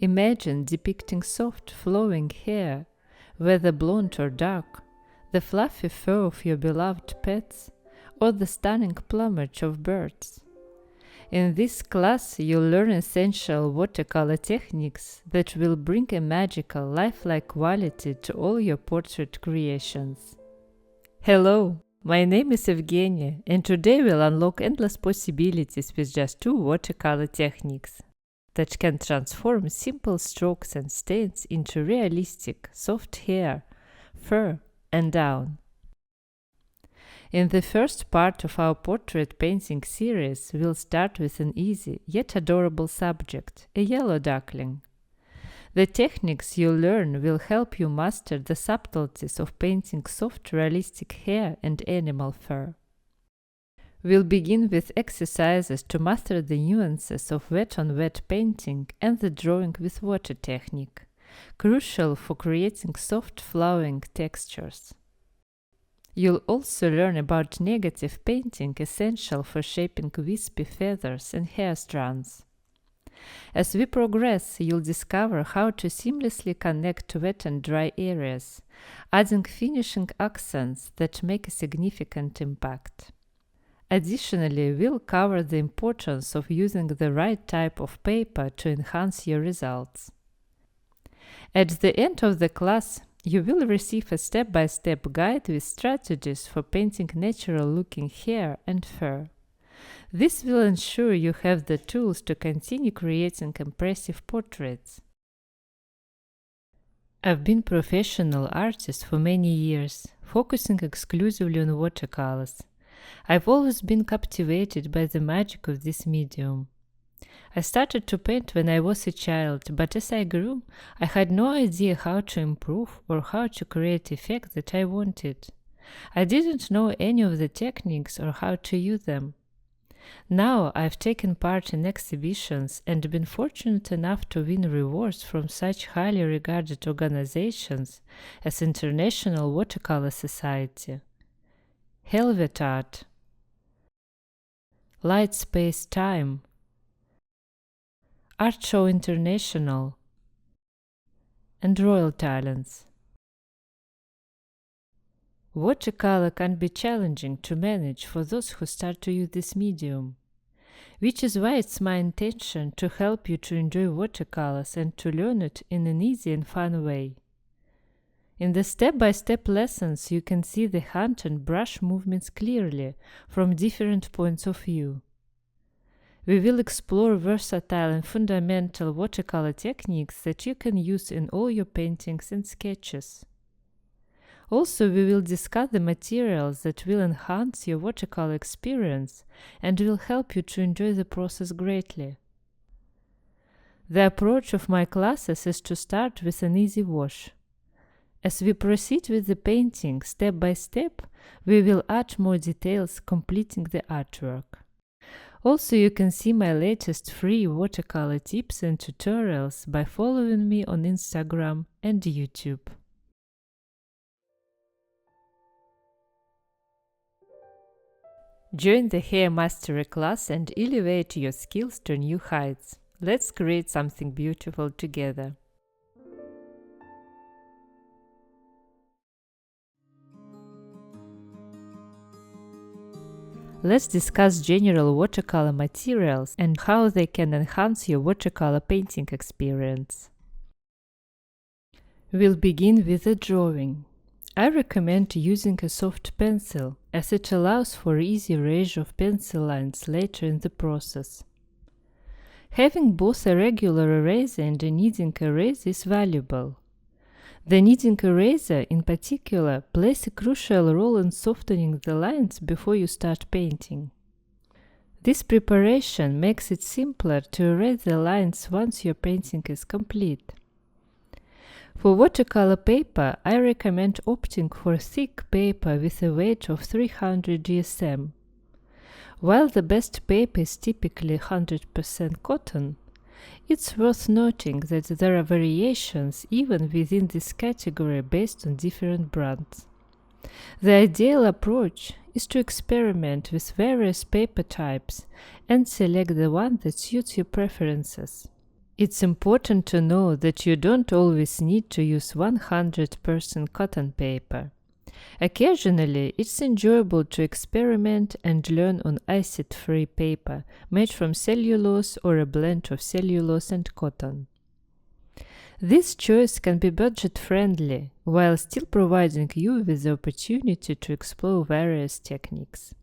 Imagine depicting soft, flowing hair, whether blonde or dark, the fluffy fur of your beloved pets, or the stunning plumage of birds. In this class, you'll learn essential watercolor techniques that will bring a magical, lifelike quality to all your portrait creations. Hello, my name is Evgenia, and today we'll unlock endless possibilities with just 2 watercolor techniques that can transform simple strokes and stains into realistic, soft hair, fur, and down. In the first part of our portrait painting series, we'll start with an easy yet adorable subject, a yellow duckling. The techniques you'll learn will help you master the subtleties of painting soft, realistic hair and animal fur. We'll begin with exercises to master the nuances of wet-on-wet painting and the drawing with water technique, crucial for creating soft, flowing textures. You'll also learn about negative painting, essential for shaping wispy feathers and hair strands. As we progress, you'll discover how to seamlessly connect wet and dry areas, adding finishing accents that make a significant impact. Additionally, we'll cover the importance of using the right type of paper to enhance your results. At the end of the class, you will receive a step-by-step guide with strategies for painting natural-looking hair and fur. This will ensure you have the tools to continue creating impressive portraits. I've been a professional artist for many years, focusing exclusively on watercolors. I've always been captivated by the magic of this medium. I started to paint when I was a child, but as I grew, I had no idea how to improve or how to create the effect that I wanted. I didn't know any of the techniques or how to use them. Now I've taken part in exhibitions and been fortunate enough to win rewards from such highly regarded organizations as International Watercolor Society, Helvet Art, Light Space Time, Art Show International, and Royal Talents. Watercolor can be challenging to manage for those who start to use this medium, which is why it's my intention to help you to enjoy watercolors and to learn it in an easy and fun way. In the step-by-step lessons, you can see the hand and brush movements clearly from different points of view. We will explore versatile and fundamental watercolor techniques that you can use in all your paintings and sketches. Also, we will discuss the materials that will enhance your watercolor experience and will help you to enjoy the process greatly. The approach of my classes is to start with an easy wash. As we proceed with the painting step by step, we will add more details, completing the artwork. Also, you can see my latest free watercolor tips and tutorials by following me on Instagram and YouTube. Join the Hair Mastery class and elevate your skills to new heights. Let's create something beautiful together. Let's discuss general watercolor materials and how they can enhance your watercolor painting experience. We'll begin with the drawing. I recommend using a soft pencil, as it allows for easy erasure of pencil lines later in the process. Having both a regular eraser and a kneading eraser is valuable. The kneading eraser, in particular, plays a crucial role in softening the lines before you start painting. This preparation makes it simpler to erase the lines once your painting is complete. For watercolor paper, I recommend opting for thick paper with a weight of 300 GSM. While the best paper is typically 100% cotton, it's worth noting that there are variations even within this category based on different brands. The ideal approach is to experiment with various paper types and select the one that suits your preferences. It's important to know that you don't always need to use 100% cotton paper. Occasionally, it's enjoyable to experiment and learn on acid-free paper made from cellulose or a blend of cellulose and cotton. This choice can be budget-friendly while still providing you with the opportunity to explore various techniques.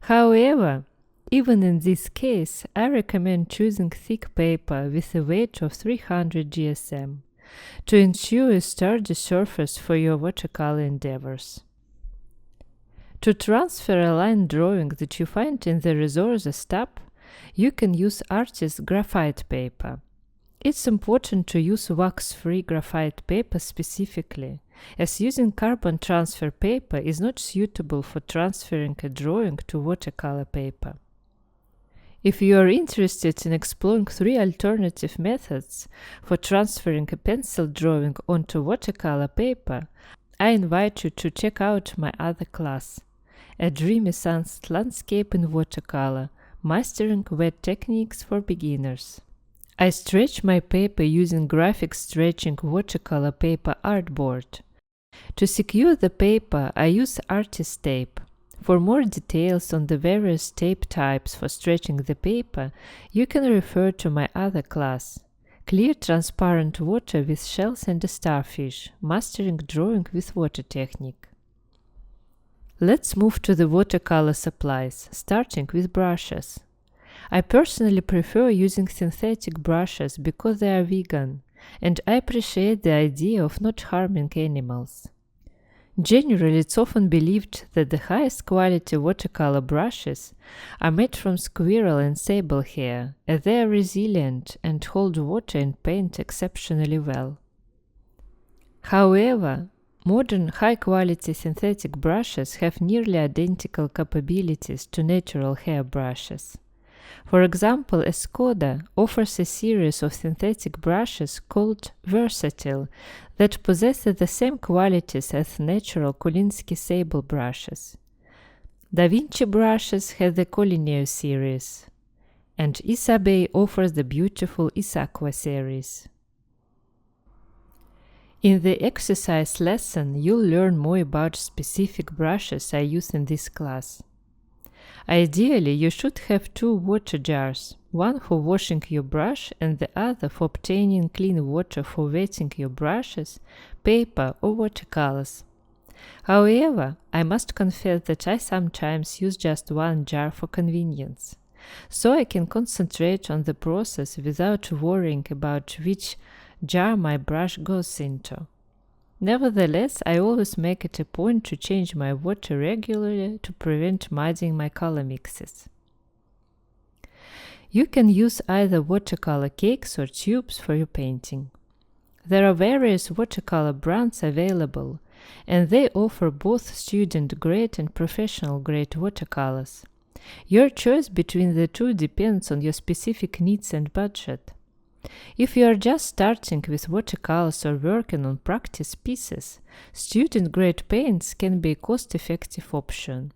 However, even in this case, I recommend choosing thick paper with a weight of 300 GSM to ensure a sturdy surface for your watercolor endeavors. To transfer a line drawing that you find in the Resources tab, you can use artist graphite paper. It's important to use wax-free graphite paper specifically, as using carbon transfer paper is not suitable for transferring a drawing to watercolor paper. If you are interested in exploring 3 alternative methods for transferring a pencil drawing onto watercolor paper, I invite you to check out my other class, A Dreamy Sunset Landscape in Watercolor, Mastering Wet Techniques for Beginners. I stretch my paper using graphic stretching watercolor paper artboard. To secure the paper, I use artist tape. For more details on the various tape types for stretching the paper, you can refer to my other class, Clear Transparent Water with Shells and a Starfish, Mastering Drawing with Water Technique. Let's move to the watercolor supplies, starting with brushes. I personally prefer using synthetic brushes because they are vegan, and I appreciate the idea of not harming animals. Generally, it's often believed that the highest quality watercolor brushes are made from squirrel and sable hair, as they are resilient and hold water and paint exceptionally well. However, modern high-quality synthetic brushes have nearly identical capabilities to natural hair brushes. For example, Escoda offers a series of synthetic brushes called Versatile that possess the same qualities as natural Kolinsky sable brushes. Da Vinci brushes have the Colineo series, and Isabey offers the beautiful Isaqua series. In the exercise lesson, you'll learn more about specific brushes I use in this class. Ideally, you should have 2 water jars, one for washing your brush and the other for obtaining clean water for wetting your brushes, paper, or watercolors. However, I must confess that I sometimes use just 1 jar for convenience, so I can concentrate on the process without worrying about which jar my brush goes into. Nevertheless, I always make it a point to change my water regularly to prevent muddying my color mixes. You can use either watercolor cakes or tubes for your painting. There are various watercolor brands available, and they offer both student-grade and professional-grade watercolors. Your choice between the two depends on your specific needs and budget. If you are just starting with watercolors or working on practice pieces, student-grade paints can be a cost-effective option.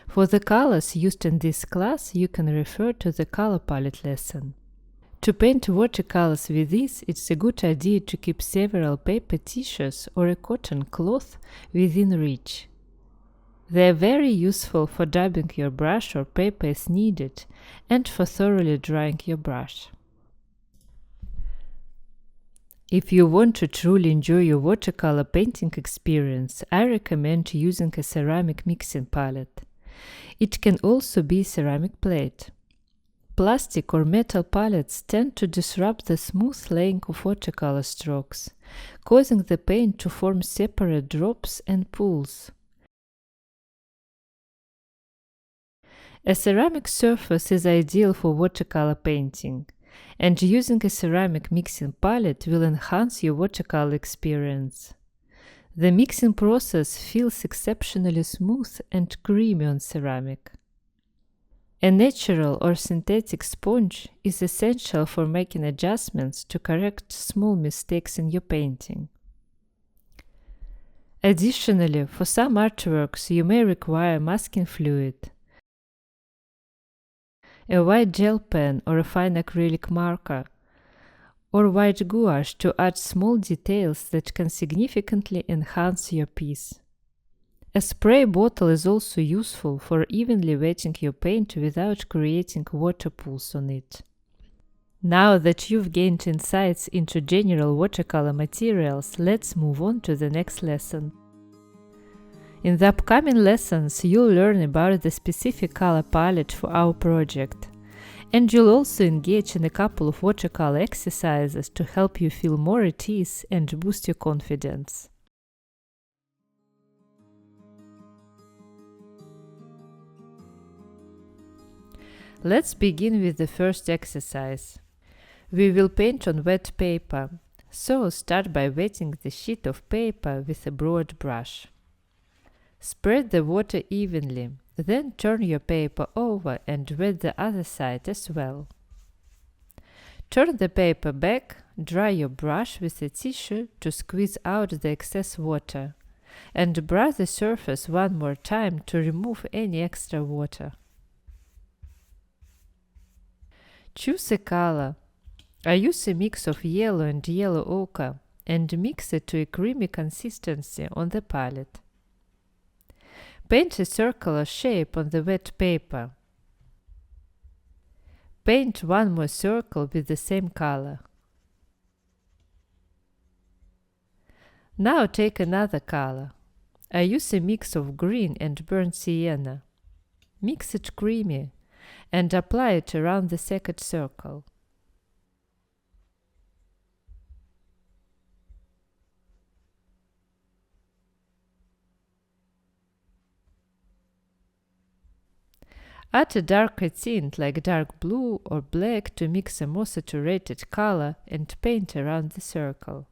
For the colors used in this class, you can refer to the color palette lesson. To paint watercolors with these, it's a good idea to keep several paper tissues or a cotton cloth within reach. They are very useful for dabbing your brush or paper as needed and for thoroughly drying your brush. If you want to truly enjoy your watercolor painting experience, I recommend using a ceramic mixing palette. It can also be ceramic plate. Plastic or metal palettes tend to disrupt the smooth laying of watercolor strokes, causing the paint to form separate drops and pools. A ceramic surface is ideal for watercolor painting, and using a ceramic mixing palette will enhance your watercolor experience. The mixing process feels exceptionally smooth and creamy on ceramic. A natural or synthetic sponge is essential for making adjustments to correct small mistakes in your painting. Additionally, for some artworks, you may require masking fluid. A white gel pen or a fine acrylic marker or white gouache to add small details that can significantly enhance your piece. A spray bottle is also useful for evenly wetting your paint without creating water pools on it. Now that you've gained insights into general watercolor materials, let's move on to the next lesson. In the upcoming lessons, you'll learn about the specific color palette for our project, and you'll also engage in a couple of watercolor exercises to help you feel more at ease and boost your confidence. Let's begin with the first exercise. We will paint on wet paper, so start by wetting the sheet of paper with a broad brush. Spread the water evenly, then turn your paper over and wet the other side as well. Turn the paper back, dry your brush with a tissue to squeeze out the excess water, and brush the surface one more time to remove any extra water. Choose a color. I use a mix of yellow and yellow ochre and mix it to a creamy consistency on the palette. Paint a circular shape on the wet paper. Paint one more circle with the same color. Now take another color. I use a mix of green and burnt sienna. Mix it creamy and apply it around the second circle. Add a darker tint like dark blue or black to mix a more saturated color and paint around the circle.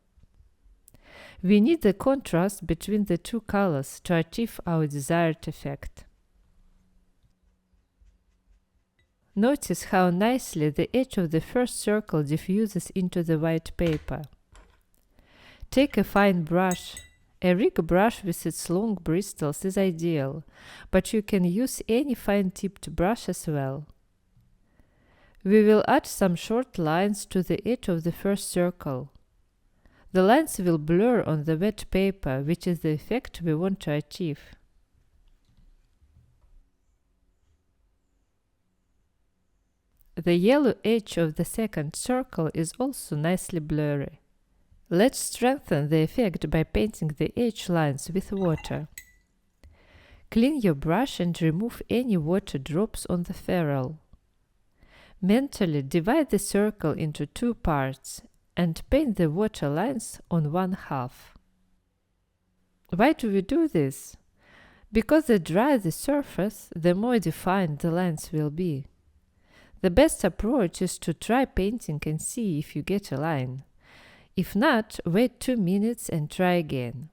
We need the contrast between the two colors to achieve our desired effect. Notice how nicely the edge of the first circle diffuses into the white paper. Take a fine brush. A rig brush with its long bristles is ideal, but you can use any fine-tipped brush as well. We will add some short lines to the edge of the first circle. The lines will blur on the wet paper, which is the effect we want to achieve. The yellow edge of the second circle is also nicely blurry. Let's strengthen the effect by painting the edge lines with water. Clean your brush and remove any water drops on the ferrule. Mentally divide the circle into two parts and paint the water lines on one half. Why do we do this? Because the drier the surface, the more defined the lines will be. The best approach is to try painting and see if you get a line. If not, wait 2 minutes and try again.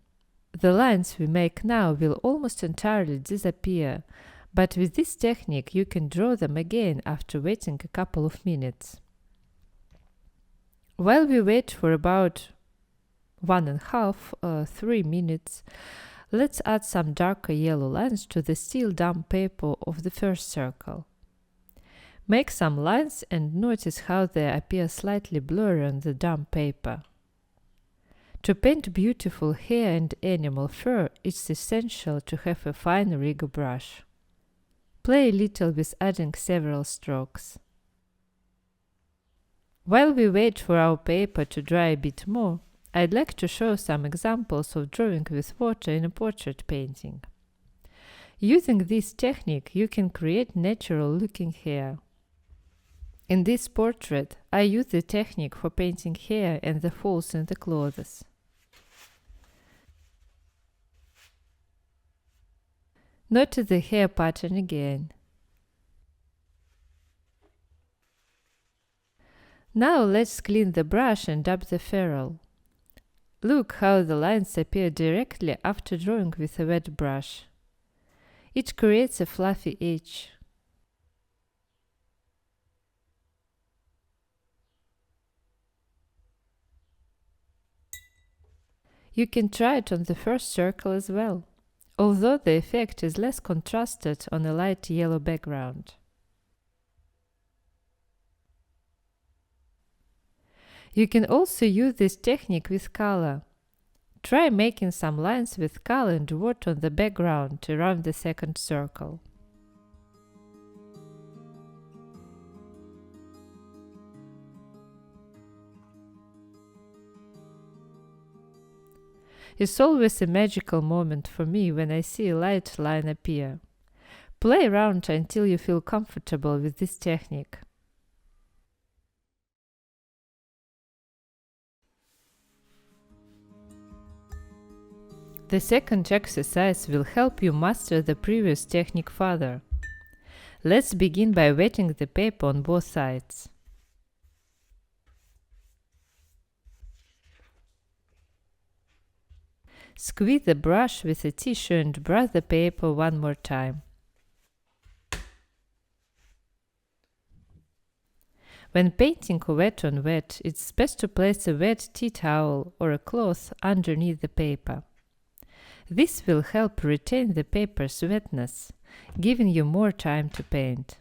The lines we make now will almost entirely disappear, but with this technique you can draw them again after waiting a couple of minutes. While we wait for about 1.5 or 3 minutes, let's add some darker yellow lines to the steel damp paper of the first circle. Make some lines and notice how they appear slightly blurry on the damp paper. To paint beautiful hair and animal fur, it's essential to have a fine rig brush. Play a little with adding several strokes. While we wait for our paper to dry a bit more, I'd like to show some examples of drawing with water in a portrait painting. Using this technique, you can create natural-looking hair. In this portrait, I use the technique for painting hair and the folds in the clothes. Notice the hair pattern again. Now let's clean the brush and dab the ferrule. Look how the lines appear directly after drawing with a wet brush. It creates a fluffy edge. You can try it on the first circle as well, although the effect is less contrasted on a light yellow background. You can also use this technique with color. Try making some lines with color and water on the background around the second circle. It's always a magical moment for me when I see a light line appear. Play around until you feel comfortable with this technique. The second exercise will help you master the previous technique further. Let's begin by wetting the paper on both sides. Squeeze the brush with a tissue and brush the paper one more time. When painting wet on wet, it's best to place a wet tea towel or a cloth underneath the paper. This will help retain the paper's wetness, giving you more time to paint.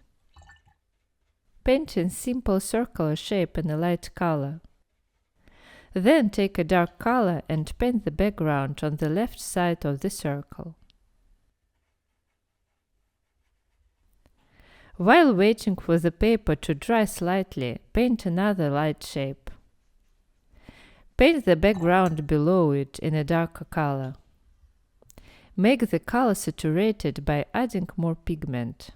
Paint in simple circular shape in a light color. Then take a dark color and paint the background on the left side of the circle. While waiting for the paper to dry slightly, paint another light shape. Paint the background below it in a darker color. Make the color saturated by adding more pigment.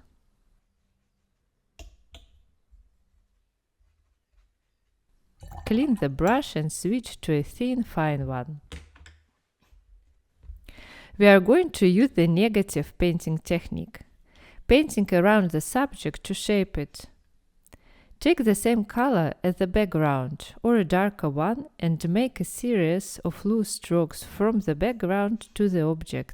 Clean the brush and switch to a thin, fine one. We are going to use the negative painting technique, painting around the subject to shape it. Take the same color as the background, or a darker one, and make a series of loose strokes from the background to the object.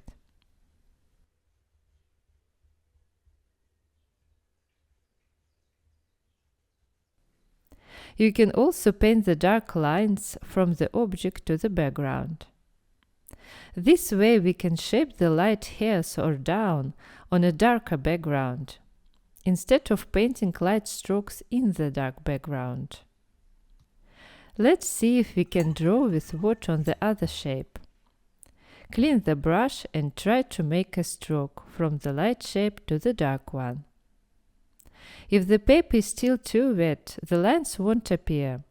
You can also paint the dark lines from the object to the background. This way we can shape the light hairs or down on a darker background, instead of painting light strokes in the dark background. Let's see if we can draw with water on the other shape. Clean the brush and try to make a stroke from the light shape to the dark one. If the paper is still too wet, the lines won't appear.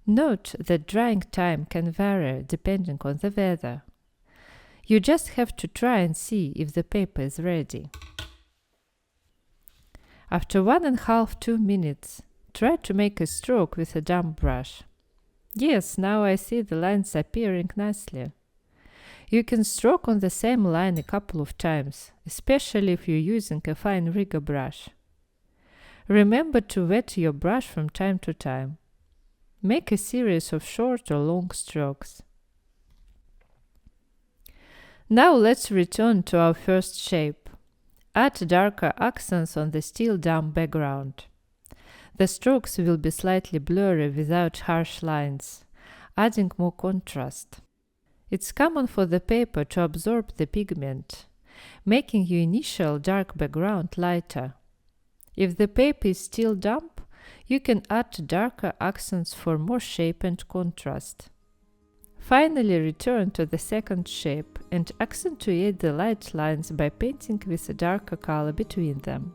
Note that drying time can vary depending on the weather. You just have to try and see if the paper is ready. After 1.5–2 minutes, try to make a stroke with a damp brush. Yes, now I see the lines appearing nicely. You can stroke on the same line a couple of times, especially if you're using a fine rigger brush. Remember to wet your brush from time to time. Make a series of short or long strokes. Now let's return to our first shape. Add darker accents on the still damp background. The strokes will be slightly blurry without harsh lines, adding more contrast. It's common for the paper to absorb the pigment, making your initial dark background lighter. If the paper is still damp, you can add darker accents for more shape and contrast. Finally, return to the second shape and accentuate the light lines by painting with a darker color between them.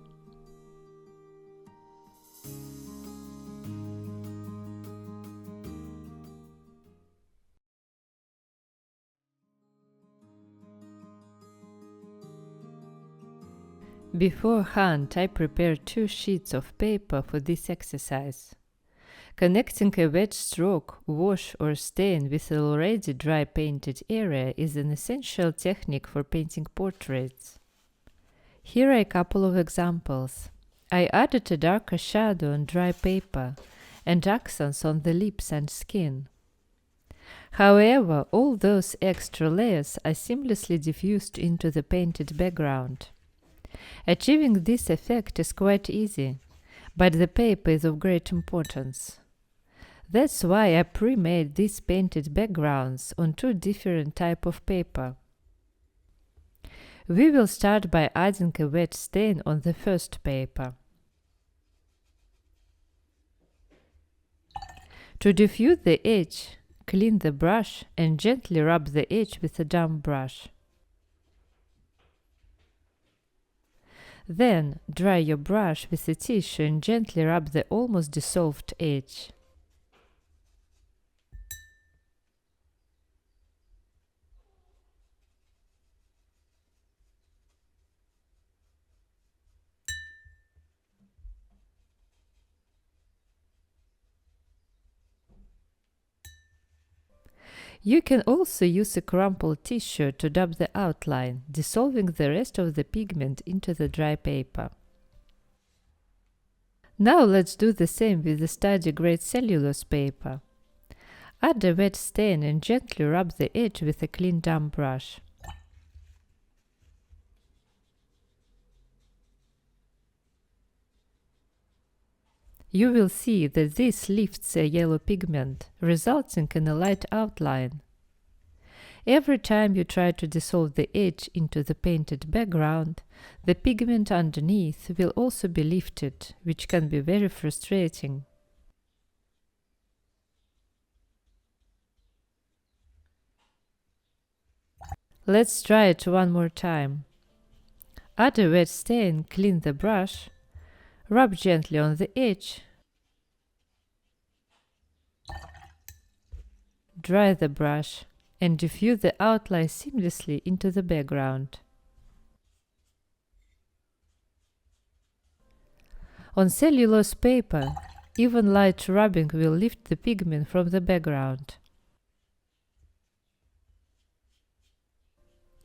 Beforehand, I prepared 2 sheets of paper for this exercise. Connecting a wet stroke, wash or stain with an already dry painted area is an essential technique for painting portraits. Here are a couple of examples. I added a darker shadow on dry paper and accents on the lips and skin. However, all those extra layers are seamlessly diffused into the painted background. Achieving this effect is quite easy, but the paper is of great importance. That's why I pre-made these painted backgrounds on 2 different types of paper. We will start by adding a wet stain on the first paper. To diffuse the edge, clean the brush and gently rub the edge with a damp brush. Then dry your brush with a tissue and gently rub the almost dissolved edge. You can also use a crumpled tissue to dab the outline, dissolving the rest of the pigment into the dry paper. Now let's do the same with the study-grade cellulose paper. Add a wet stain and gently rub the edge with a clean damp brush. You will see that this lifts a yellow pigment, resulting in a light outline. Every time you try to dissolve the edge into the painted background, the pigment underneath will also be lifted, which can be very frustrating. Let's try it one more time. Add a wet stain, clean the brush, rub gently on the edge, dry the brush, and diffuse the outline seamlessly into the background. On cellulose paper, even light rubbing will lift the pigment from the background.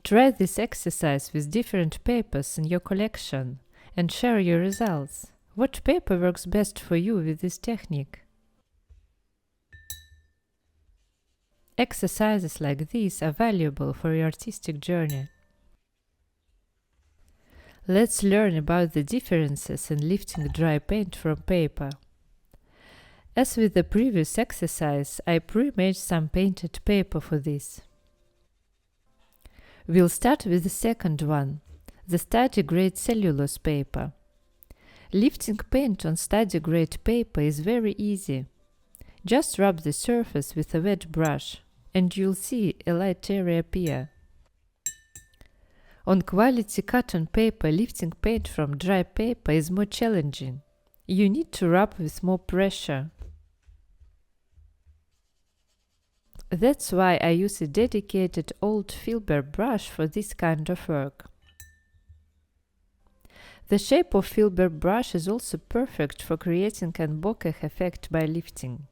Try this exercise with different papers in your collection and share your results. What paper works best for you with this technique? Exercises like these are valuable for your artistic journey. Let's learn about the differences in lifting dry paint from paper. As with the previous exercise, I pre-made some painted paper for this. We'll start with the second one, the study-grade cellulose paper. Lifting paint on study-grade paper is very easy. Just rub the surface with a wet brush, and you'll see a light area appear. On quality cotton paper, lifting paint from dry paper is more challenging. You need to rub with more pressure. That's why I use a dedicated old filbert brush for this kind of work. The shape of filbert brush is also perfect for creating an bokeh effect by lifting.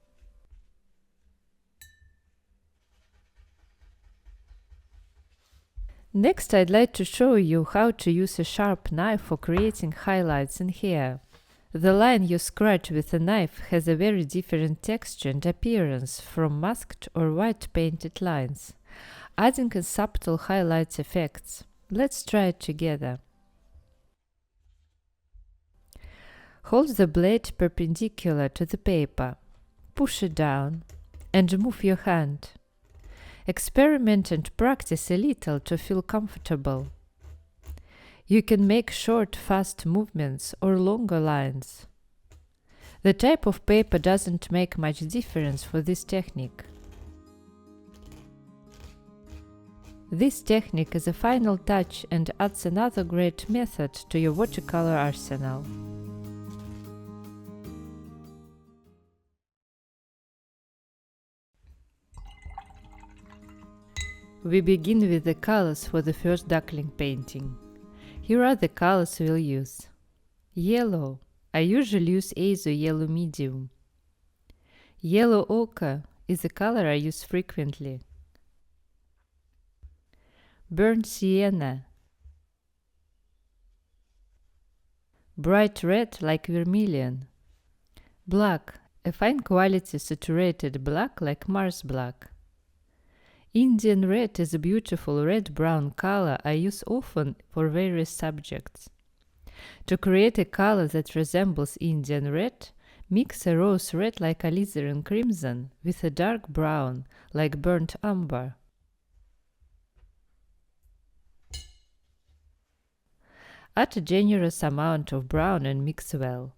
Next, I'd like to show you how to use a sharp knife for creating highlights in hair. The line you scratch with a knife has a very different texture and appearance from masked or white painted lines, adding a subtle highlights effects. Let's try it together. Hold the blade perpendicular to the paper, push it down, and move your hand. Experiment and practice a little to feel comfortable. You can make short, fast movements or longer lines. The type of paper doesn't make much difference for this technique. This technique is a final touch and adds another great method to your watercolor arsenal. We begin with the colors for the first duckling painting. Here are the colors we'll use. Yellow. I usually use Azo Yellow Medium. Yellow ochre is a color I use frequently. Burnt sienna. Bright red like vermilion. Black. A fine quality saturated black like Mars black. Indian red is a beautiful red-brown color I use often for various subjects. To create a color that resembles Indian red, mix a rose red like alizarin crimson with a dark brown like burnt umber. Add a generous amount of brown and mix well.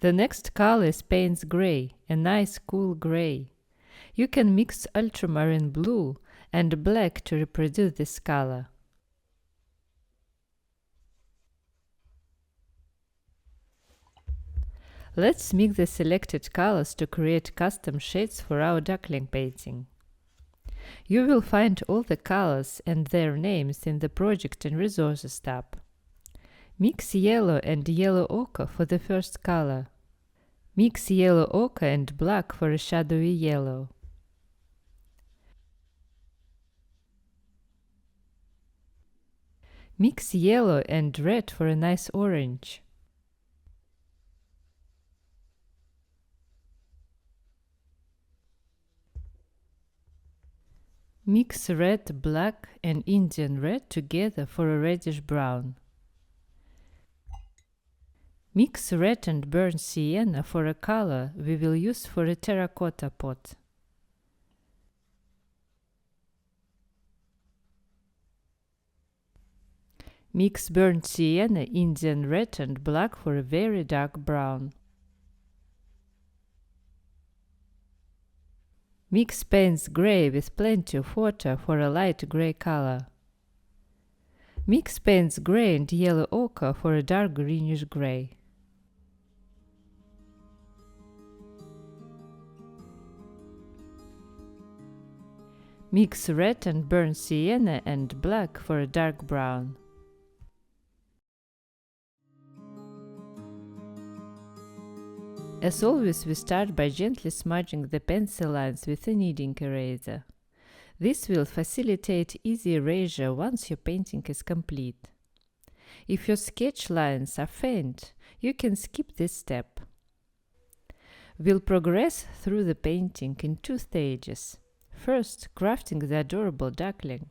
The next color is Payne's Gray, a nice cool gray. You can mix ultramarine blue and black to reproduce this color. Let's mix the selected colors to create custom shades for our duckling painting. You will find all the colors and their names in the Project and Resources tab. Mix yellow and yellow ochre for the first color. Mix yellow ochre and black for a shadowy yellow. Mix yellow and red for a nice orange. Mix red, black and Indian red together for a reddish brown. Mix red and burnt sienna for a color we will use for a terracotta pot. Mix burnt sienna, Indian red and black for a very dark brown. Mix Payne's Gray with plenty of water for a light gray color. Mix Payne's Gray and yellow ochre for a dark greenish gray. Mix red and burnt sienna and black for a dark brown. As always, we start by gently smudging the pencil lines with a kneading eraser. This will facilitate easy erasure once your painting is complete. If your sketch lines are faint, you can skip this step. We'll progress through the painting in two stages. First, crafting the adorable duckling,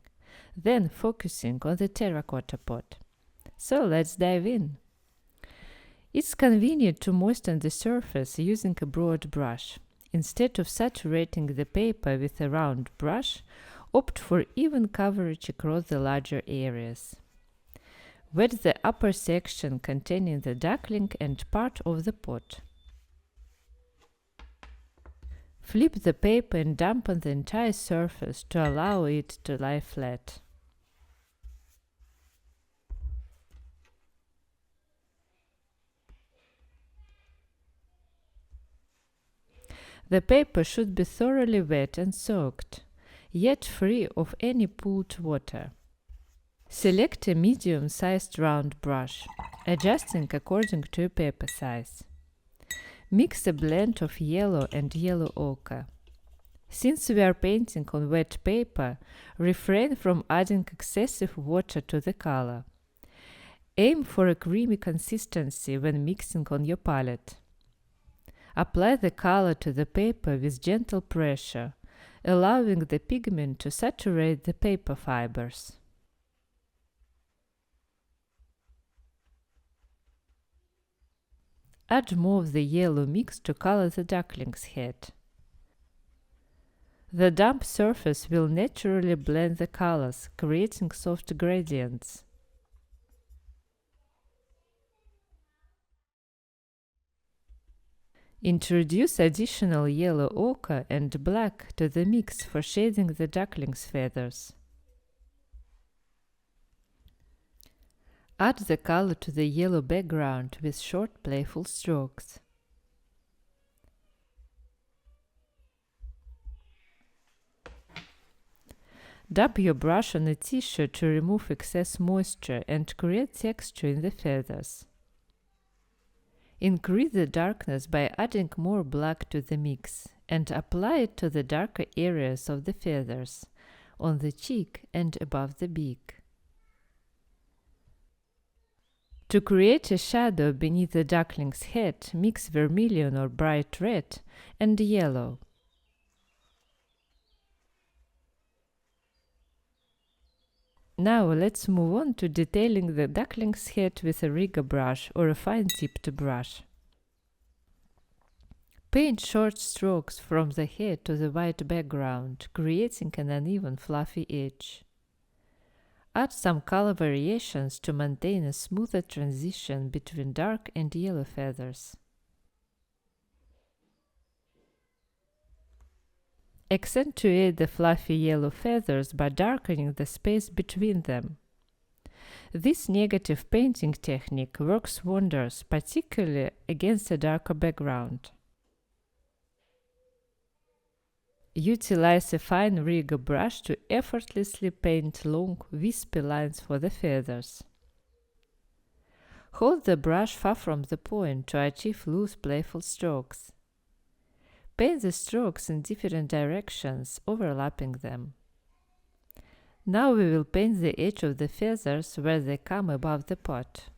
then focusing on the terracotta pot. So let's dive in. It's convenient to moisten the surface using a broad brush. Instead of saturating the paper with a round brush, opt for even coverage across the larger areas. Wet the upper section containing the duckling and part of the pot. Flip the paper and dampen the entire surface to allow it to lie flat. The paper should be thoroughly wet and soaked, yet free of any pooled water. Select a medium-sized round brush, adjusting according to your paper size. Mix a blend of yellow and yellow ochre. Since we are painting on wet paper, refrain from adding excessive water to the color. Aim for a creamy consistency when mixing on your palette. Apply the color to the paper with gentle pressure, allowing the pigment to saturate the paper fibers. Add more of the yellow mix to color the duckling's head. The damp surface will naturally blend the colors, creating soft gradients. Introduce additional yellow ochre and black to the mix for shading the duckling's feathers. Add the color to the yellow background with short, playful strokes. Dab your brush on a tissue to remove excess moisture and create texture in the feathers. Increase the darkness by adding more black to the mix and apply it to the darker areas of the feathers, on the cheek and above the beak. To create a shadow beneath the duckling's head, mix vermilion or bright red and yellow. Now let's move on to detailing the duckling's head with a rigger brush or a fine-tipped brush. Paint short strokes from the head to the white background, creating an uneven fluffy edge. Add some color variations to maintain a smoother transition between dark and yellow feathers. Accentuate the fluffy yellow feathers by darkening the space between them. This negative painting technique works wonders, particularly against a darker background. Utilize a fine rigger brush to effortlessly paint long, wispy lines for the feathers. Hold the brush far from the point to achieve loose, playful strokes. Paint the strokes in different directions, overlapping them. Now we will paint the edge of the feathers where they come above the pot.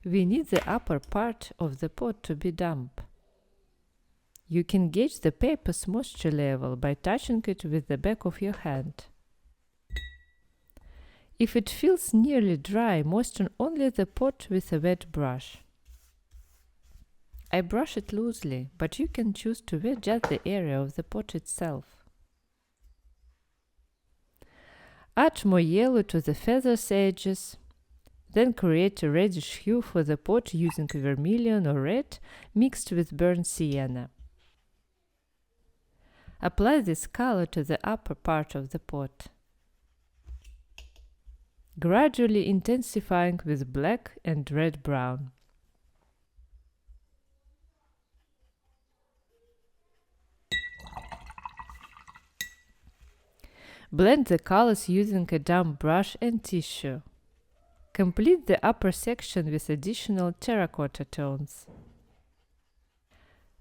We need the upper part of the pot to be damp. You can gauge the paper's moisture level by touching it with the back of your hand. If it feels nearly dry, moisten only the pot with a wet brush. I brush it loosely, but you can choose to wet just the area of the pot itself. Add more yellow to the feathers' edges. Then create a reddish hue for the pot using vermilion or red mixed with burnt sienna. Apply this color to the upper part of the pot, gradually intensifying with black and red-brown. Blend the colors using a damp brush and tissue. Complete the upper section with additional terracotta tones.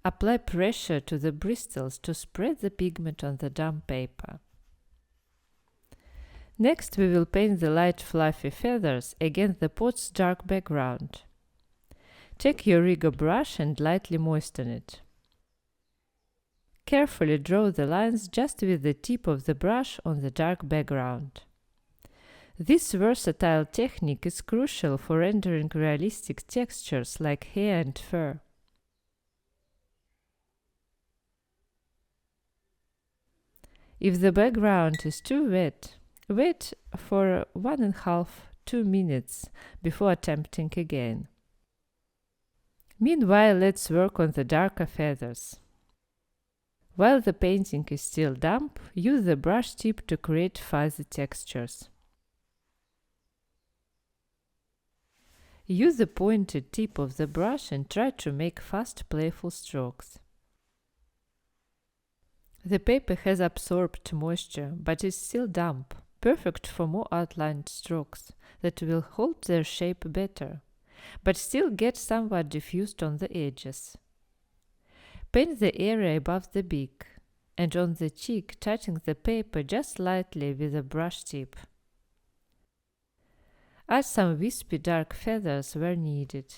Apply pressure to the bristles to spread the pigment on the damp paper. Next, we will paint the light fluffy feathers against the pot's dark background. Take your rigger brush and lightly moisten it. Carefully draw the lines just with the tip of the brush on the dark background. This versatile technique is crucial for rendering realistic textures like hair and fur. If the background is too wet, wait for 1.5–2 minutes before attempting again. Meanwhile, let's work on the darker feathers. While the painting is still damp, use the brush tip to create fuzzy textures. Use the pointed tip of the brush and try to make fast, playful strokes. The paper has absorbed moisture, but is still damp, perfect for more outlined strokes that will hold their shape better, but still get somewhat diffused on the edges. Paint the area above the beak, and on the cheek, touching the paper just lightly with a brush tip. Add some wispy dark feathers where needed.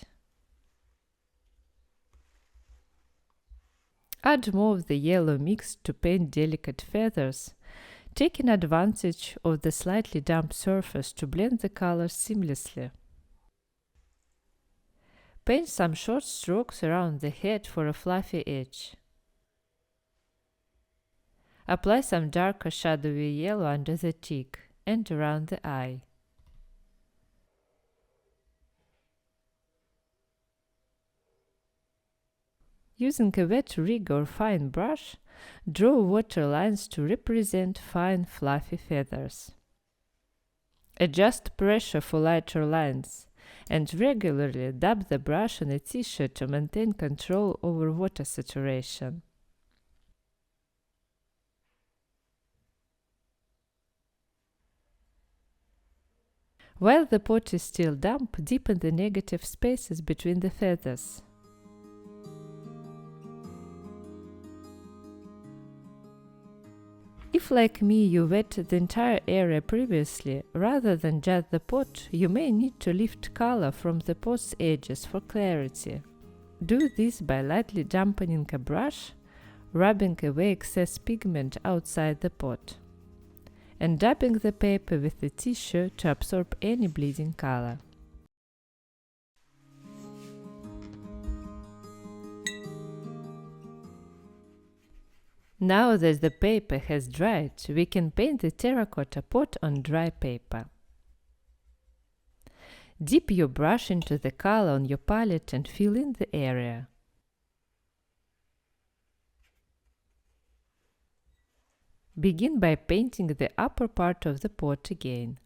Add more of the yellow mix to paint delicate feathers, taking advantage of the slightly damp surface to blend the colors seamlessly. Paint some short strokes around the head for a fluffy edge. Apply some darker shadowy yellow under the cheek and around the eye. Using a wet rig or fine brush, draw water lines to represent fine fluffy feathers. Adjust pressure for lighter lines, and regularly dab the brush on a tissue to maintain control over water saturation. While the pot is still damp, deepen the negative spaces between the feathers. If, like me, you wet the entire area previously, rather than just the pot, you may need to lift color from the pot's edges for clarity. Do this by lightly dampening a brush, rubbing away excess pigment outside the pot, and dabbing the paper with the tissue to absorb any bleeding color. Now that the paper has dried, we can paint the terracotta pot on dry paper. Dip your brush into the color on your palette and fill in the area. Begin by painting the upper part of the pot again.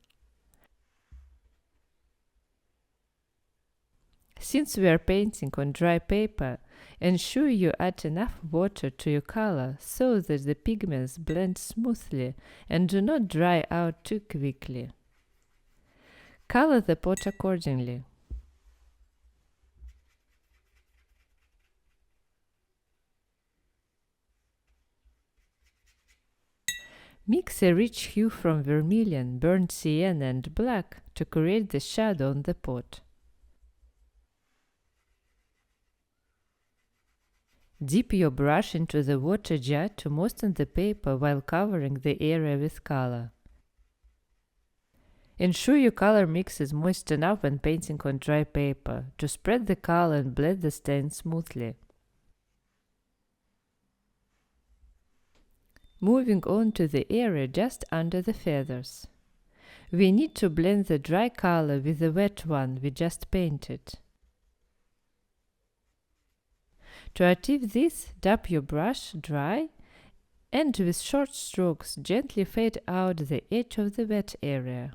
Since we are painting on dry paper, ensure you add enough water to your color so that the pigments blend smoothly and do not dry out too quickly. Color the pot accordingly. Mix a rich hue from vermilion, burnt sienna and black to create the shadow on the pot. Dip your brush into the water jar to moisten the paper while covering the area with color. Ensure your color mix is moist enough when painting on dry paper to spread the color and blend the stain smoothly. Moving on to the area just under the feathers. We need to blend the dry color with the wet one we just painted. To achieve this, dab your brush dry and with short strokes gently fade out the edge of the wet area.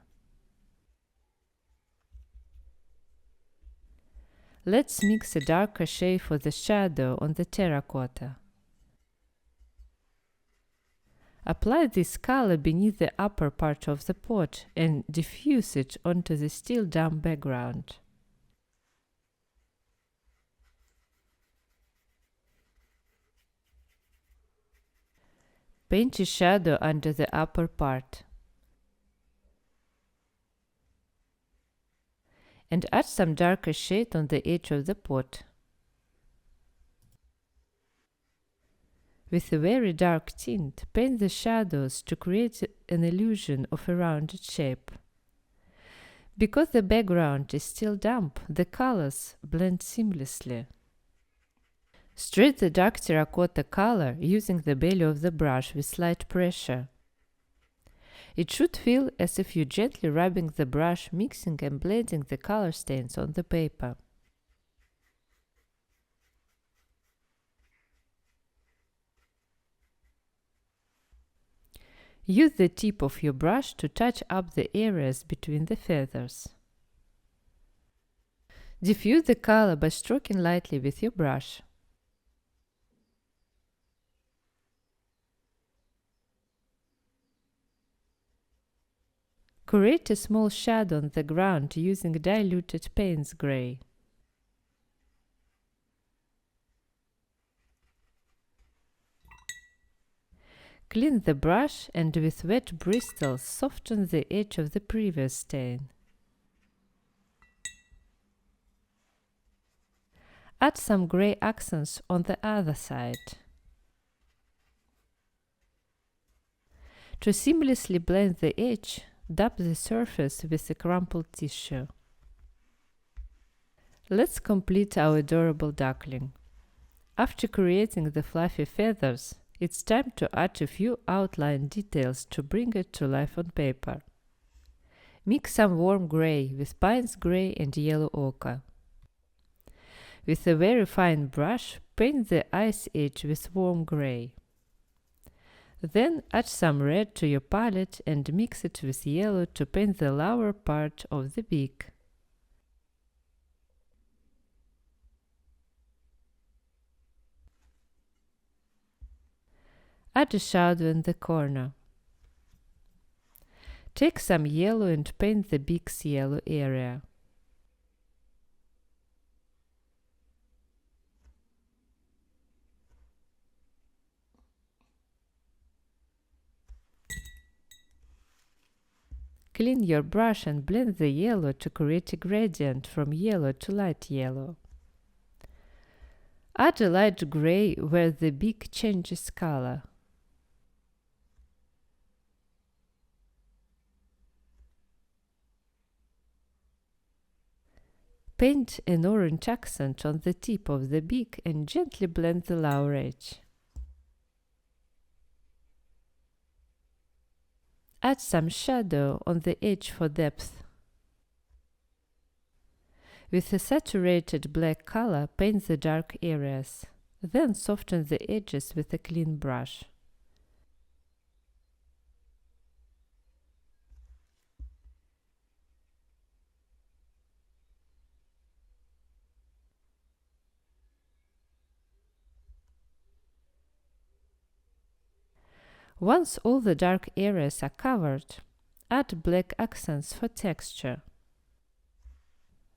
Let's mix a darker shade for the shadow on the terracotta. Apply this color beneath the upper part of the pot and diffuse it onto the still damp background. Paint a shadow under the upper part. And add some darker shade on the edge of the pot. With a very dark tint, paint the shadows to create an illusion of a rounded shape. Because the background is still damp, the colors blend seamlessly. Straight the dark terracotta color using the belly of the brush with slight pressure. It should feel as if you're gently rubbing the brush, mixing and blending the color stains on the paper. Use the tip of your brush to touch up the areas between the feathers. Diffuse the color by stroking lightly with your brush. Create a small shadow on the ground using diluted Payne's gray. Clean the brush and with wet bristles soften the edge of the previous stain. Add some gray accents on the other side. To seamlessly blend the edge, dab the surface with a crumpled tissue. Let's complete our adorable duckling. After creating the fluffy feathers, it's time to add a few outline details to bring it to life on paper. Mix some warm gray with Payne's gray and yellow ochre. With a very fine brush, paint the eyes edge with warm gray. Then add some red to your palette and mix it with yellow to paint the lower part of the beak. Add a shadow in the corner. Take some yellow and paint the beak's yellow area. Clean your brush and blend the yellow to create a gradient from yellow to light yellow. Add a light gray where the beak changes color. Paint an orange accent on the tip of the beak and gently blend the lower edge. Add some shadow on the edge for depth. With a saturated black color, paint the dark areas. Then soften the edges with a clean brush. Once all the dark areas are covered, add black accents for texture.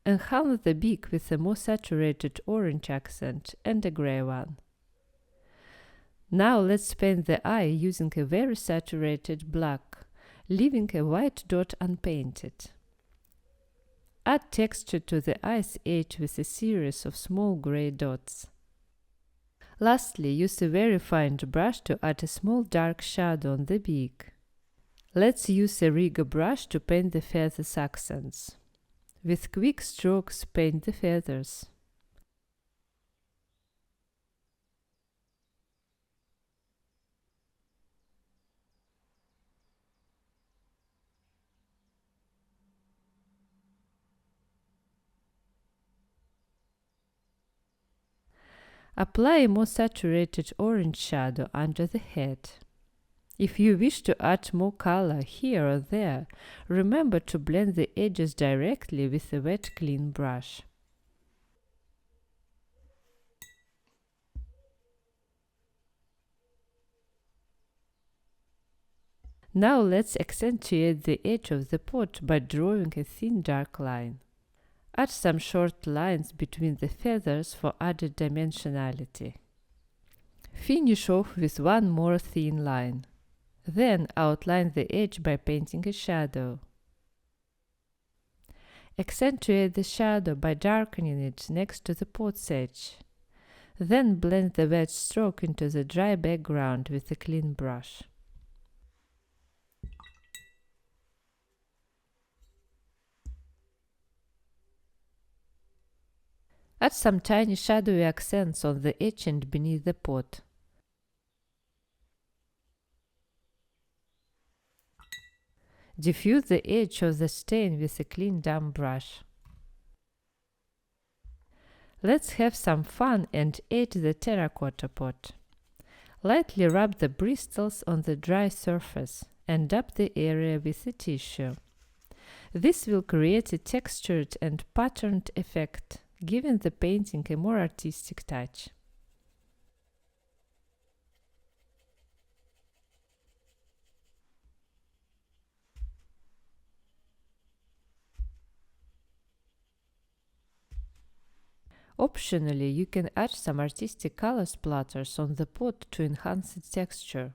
Enhance the beak with a more saturated orange accent and a grey one. Now let's paint the eye using a very saturated black, leaving a white dot unpainted. Add texture to the eye's edge with a series of small grey dots. Lastly, use a very fine brush to add a small dark shadow on the beak. Let's use a rigger brush to paint the feathers' accents. With quick strokes, paint the feathers. Apply a more saturated orange shadow under the head. If you wish to add more color here or there, remember to blend the edges directly with a wet, clean brush. Now let's accentuate the edge of the pot by drawing a thin dark line. Add some short lines between the feathers for added dimensionality. Finish off with one more thin line. Then outline the edge by painting a shadow. Accentuate the shadow by darkening it next to the pot's edge. Then blend the wet stroke into the dry background with a clean brush. Add some tiny shadowy accents on the edge and beneath the pot. Diffuse the edge of the stain with a clean damp brush. Let's have some fun and add the terracotta pot. Lightly rub the bristles on the dry surface and dab the area with a tissue. This will create a textured and patterned effect, giving the painting a more artistic touch. Optionally, you can add some artistic color splatters on the pot to enhance its texture.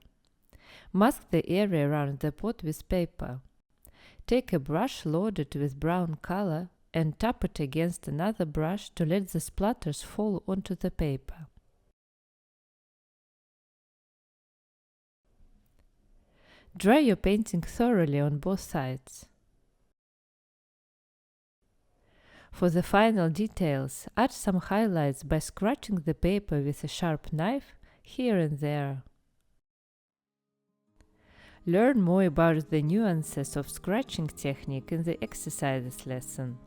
Mask the area around the pot with paper. Take a brush loaded with brown color and tap it against another brush to let the splatters fall onto the paper. Dry your painting thoroughly on both sides. For the final details, add some highlights by scratching the paper with a sharp knife here and there. Learn more about the nuances of scratching technique in the exercises lesson.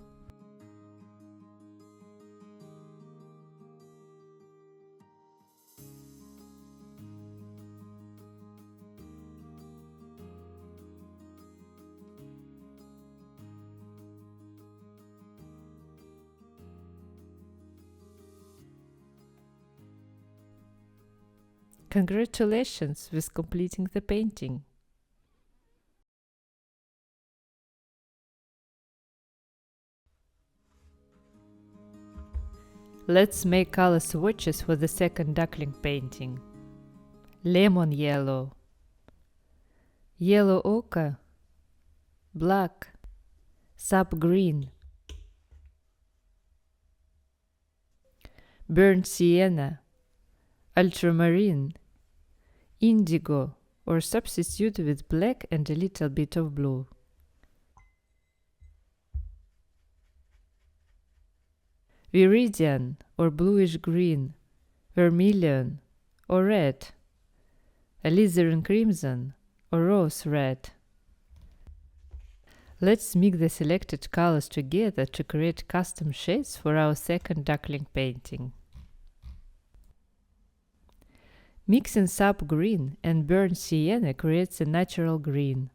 Congratulations with completing the painting! Let's make color swatches for the second duckling painting. Lemon yellow, yellow ochre, black, sap green, burnt sienna, ultramarine, indigo, or substitute with black and a little bit of blue. Viridian or bluish green, vermilion or red, alizarin crimson or rose red. Let's mix the selected colors together to create custom shades for our second duckling painting. Mixing sap green and burnt sienna creates a natural green.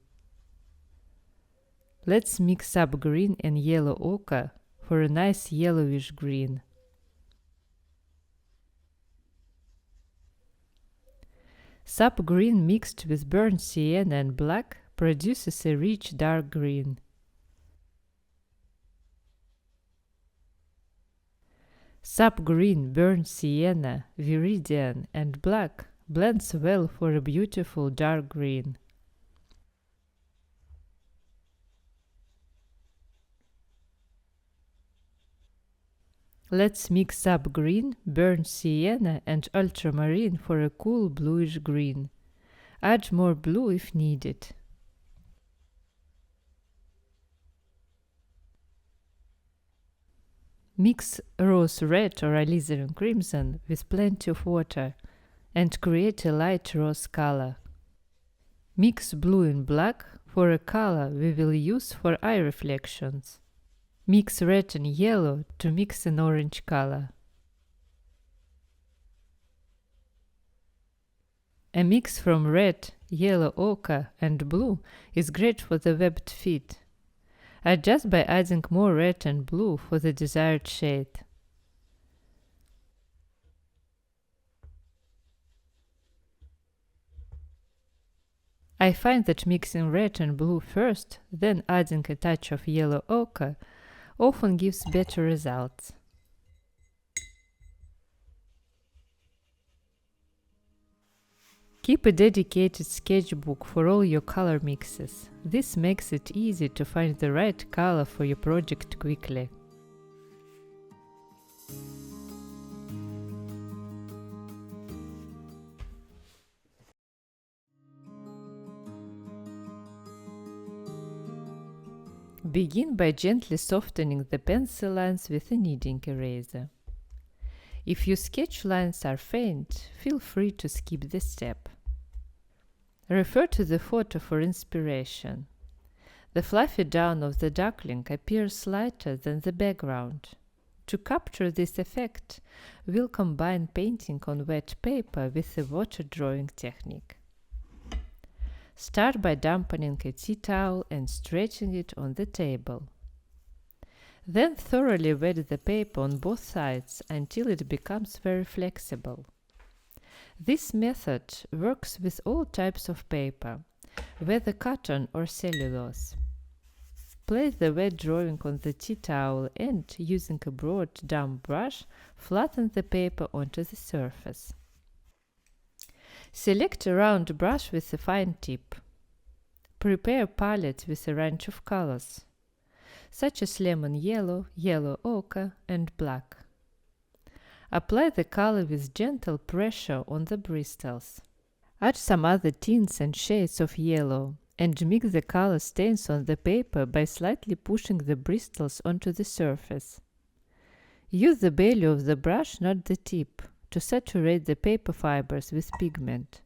Let's mix sap green and yellow ochre for a nice yellowish green. Sap-green mixed with burnt sienna and black produces a rich dark green. Sap-green, burnt sienna, viridian, and black blends well for a beautiful dark green. Let's mix up green, burnt sienna, and ultramarine for a cool bluish green. Add more blue if needed. Mix rose red or alizarin crimson with plenty of water and create a light rose color. Mix blue and black for a color we will use for eye reflections. Mix red and yellow to mix an orange color. A mix from red, yellow ochre and blue is great for the webbed feet. Adjust by adding more red and blue for the desired shade. I find that mixing red and blue first, then adding a touch of yellow ochre, often gives better results. Keep a dedicated sketchbook for all your color mixes. This makes it easy to find the right color for your project quickly. Begin by gently softening the pencil lines with a kneading eraser. If your sketch lines are faint, feel free to skip this step. Refer to the photo for inspiration. The fluffy down of the duckling appears lighter than the background. To capture this effect, we'll combine painting on wet paper with the water drawing technique. Start by dampening a tea towel and stretching it on the table. Then thoroughly wet the paper on both sides until it becomes very flexible. This method works with all types of paper, whether cotton or cellulose. Place the wet drawing on the tea towel and, using a broad, damp brush, flatten the paper onto the surface. Select a round brush with a fine tip. Prepare a palette with a range of colors, such as lemon yellow, yellow ochre, and black. Apply the color with gentle pressure on the bristles. Add some other tints and shades of yellow, and mix the color stains on the paper by slightly pushing the bristles onto the surface. Use the belly of the brush, not the tip, to saturate the paper fibers with pigment.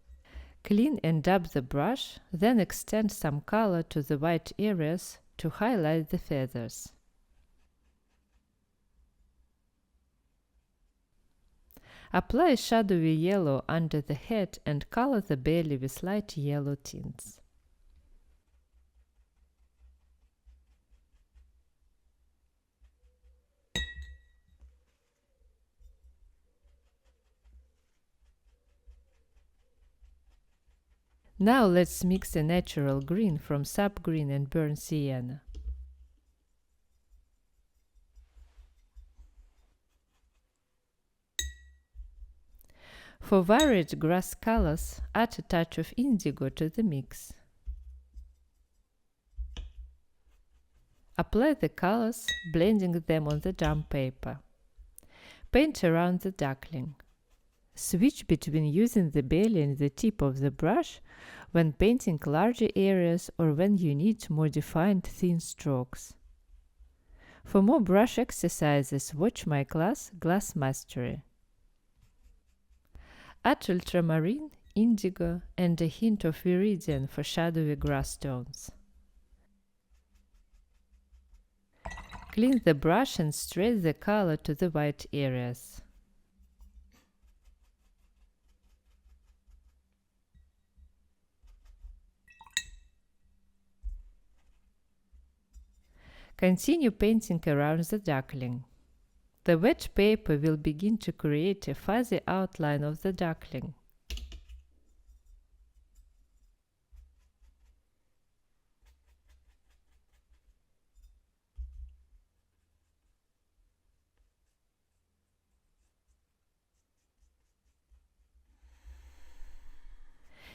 Clean and dab the brush, then extend some color to the white areas to highlight the feathers. Apply a shadowy yellow under the head and color the belly with light yellow tints. Now let's mix a natural green from sap green and burnt sienna. For varied grass colors, add a touch of indigo to the mix. Apply the colors, blending them on the damp paper. Paint around the duckling. Switch between using the belly and the tip of the brush when painting larger areas or when you need more defined thin strokes. For more brush exercises, watch my class, Glass Mastery. Add ultramarine, indigo, and a hint of viridian for shadowy grass tones. Clean the brush and stretch the color to the white areas. Continue painting around the duckling. The wet paper will begin to create a fuzzy outline of the duckling.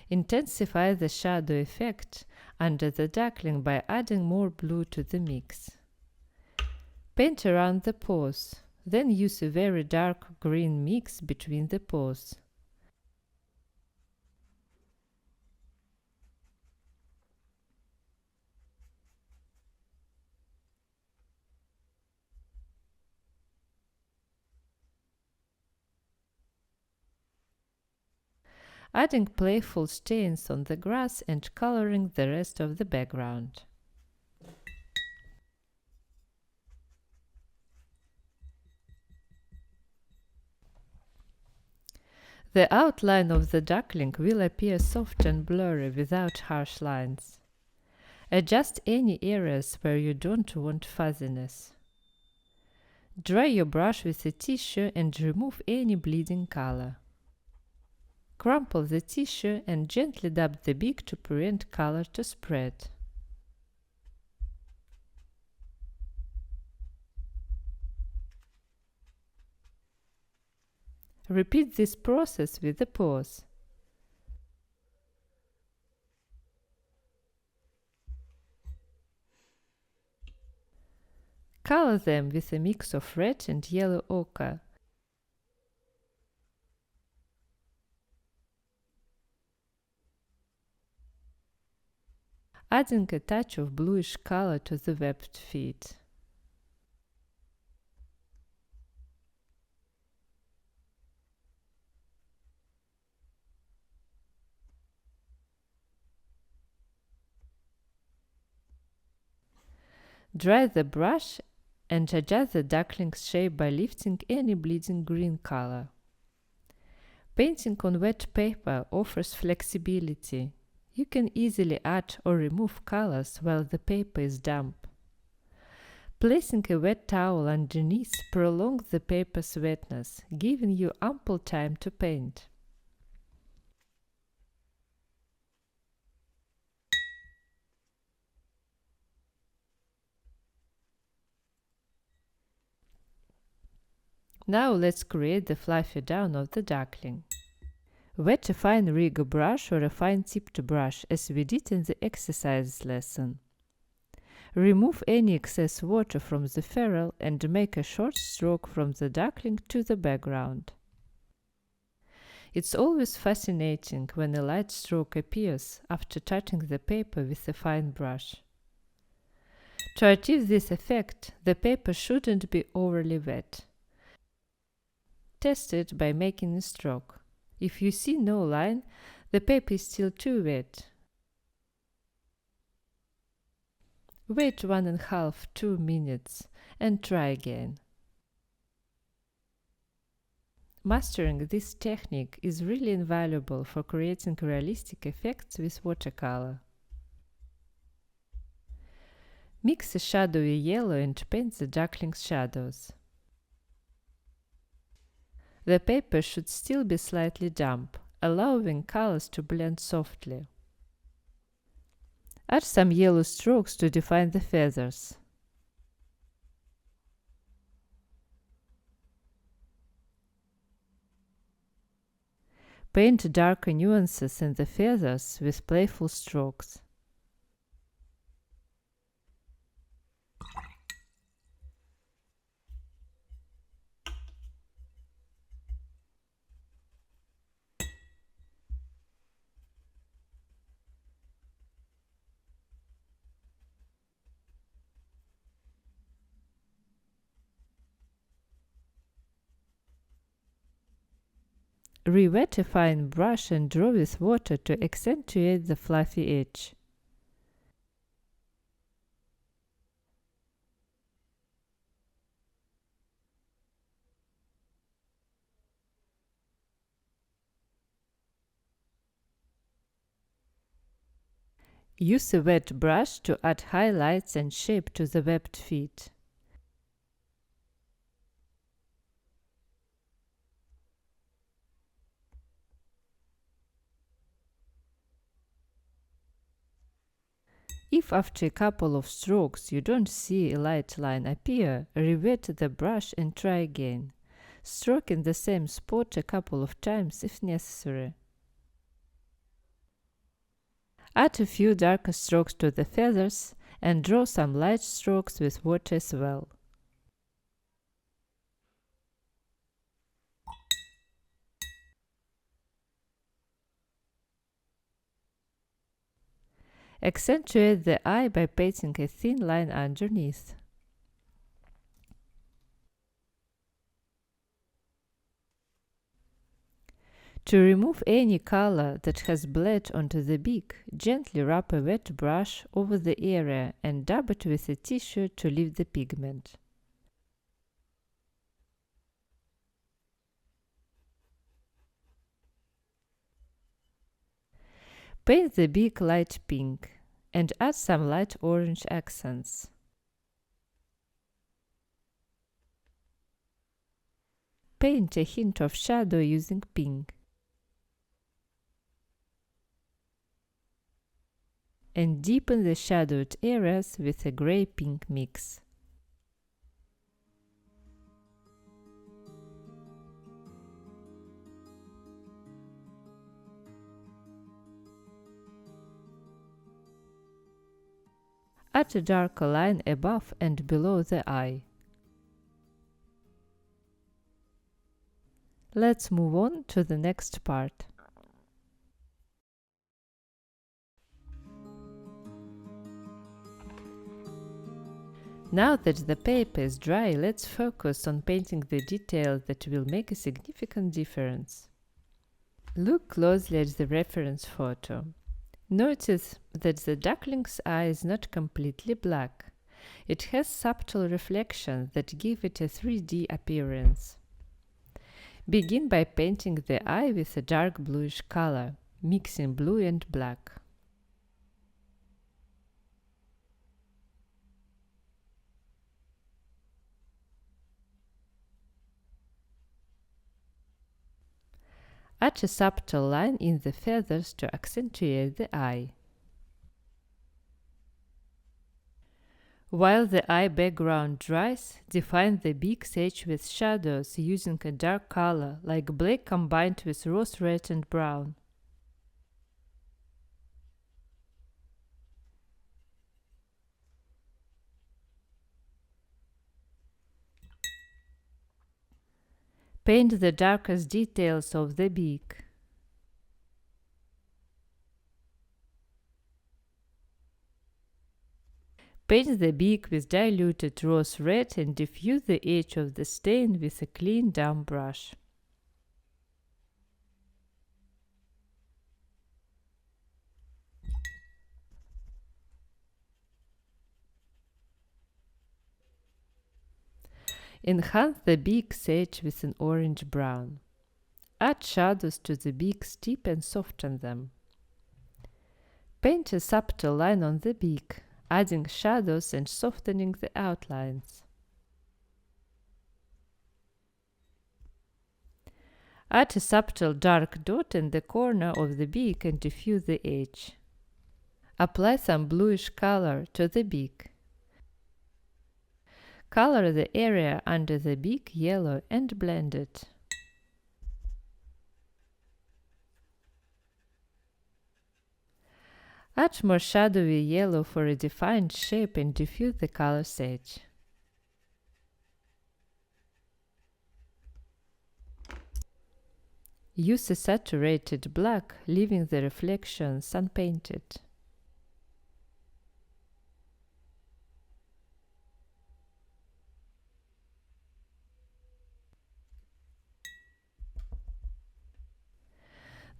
Intensify the shadow effect under the duckling by adding more blue to the mix. Paint around the paws, then use a very dark green mix between the paws. Adding playful stains on the grass and coloring the rest of the background. The outline of the duckling will appear soft and blurry without harsh lines. Adjust any areas where you don't want fuzziness. Dry your brush with a tissue and remove any bleeding color. Crumple the tissue and gently dab the beak to prevent color to spread. Repeat this process with the paws. Color them with a mix of red and yellow ochre. Adding a touch of bluish color to the webbed feet. Dry the brush and adjust the duckling's shape by lifting any bleeding green color. Painting on wet paper offers flexibility. You can easily add or remove colors while the paper is damp. Placing a wet towel underneath prolongs the paper's wetness, giving you ample time to paint. Now let's create the fluffy down of the duckling. Wet a fine rigger brush or a fine tipped brush as we did in the exercise lesson. Remove any excess water from the ferrule and make a short stroke from the duckling to the background. It's always fascinating when a light stroke appears after touching the paper with a fine brush. To achieve this effect, the paper shouldn't be overly wet. Test it by making a stroke. If you see no line, the paper is still too wet. Wait 1.5–2 minutes and try again. Mastering this technique is really invaluable for creating realistic effects with watercolor. Mix a shadowy yellow and paint the duckling's shadows. The paper should still be slightly damp, allowing colors to blend softly. Add some yellow strokes to define the feathers. Paint darker nuances in the feathers with playful strokes. Re-wet a fine brush and draw with water to accentuate the fluffy edge. Use a wet brush to add highlights and shape to the webbed feet. If after a couple of strokes you don't see a light line appear, re-wet the brush and try again. Stroke in the same spot a couple of times if necessary. Add a few darker strokes to the feathers and draw some light strokes with water as well. Accentuate the eye by painting a thin line underneath. To remove any color that has bled onto the beak, gently rub a wet brush over the area and dab it with a tissue to leave the pigment. Paint the beak light pink and add some light orange accents. Paint a hint of shadow using pink. And deepen the shadowed areas with a gray-pink mix. Add a darker line above and below the eye. Let's move on to the next part. Now that the paper is dry, let's focus on painting the detail that will make a significant difference. Look closely at the reference photo. Notice that the duckling's eye is not completely black. It has subtle reflections that give it a 3D appearance. Begin by painting the eye with a dark bluish color, mixing blue and black. Add a subtle line in the feathers to accentuate the eye. While the eye background dries, define the beak's edge with shadows using a dark color like black combined with rose red and brown. Paint the darkest details of the beak. Paint the beak with diluted rose red and diffuse the edge of the stain with a clean damp brush. Enhance the beak's edge with an orange-brown. Add shadows to the beak's tip and soften them. Paint a subtle line on the beak, adding shadows and softening the outlines. Add a subtle dark dot in the corner of the beak and diffuse the edge. Apply some bluish color to the beak. Color the area under the beak yellow and blend it. Add more shadowy yellow for a defined shape and diffuse the color's edge. Use a saturated black, leaving the reflections unpainted.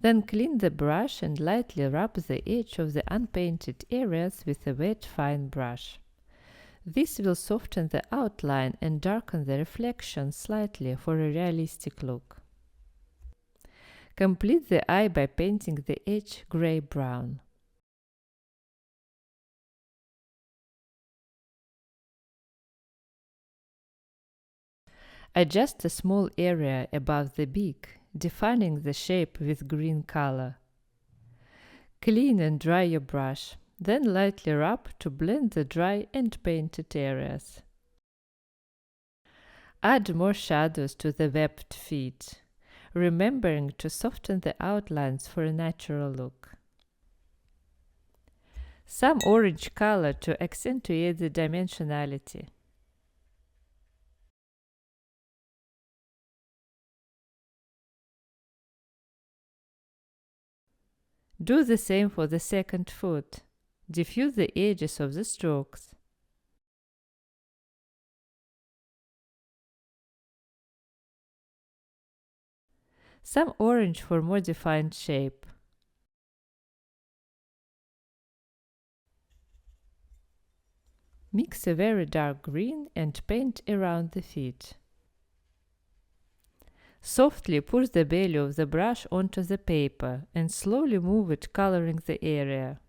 Then clean the brush and lightly rub the edge of the unpainted areas with a wet fine brush. This will soften the outline and darken the reflection slightly for a realistic look. Complete the eye by painting the edge gray-brown. Adjust a small area above the beak, defining the shape with green color. Clean and dry your brush, then lightly rub to blend the dry and painted areas. Add more shadows to the webbed feet, remembering to soften the outlines for a natural look. Some orange color to accentuate the dimensionality. Do the same for the second foot. Diffuse the edges of the strokes. Some orange for more defined shape. Mix a very dark green and paint around the feet. Softly push the belly of the brush onto the paper and slowly move it, coloring the area.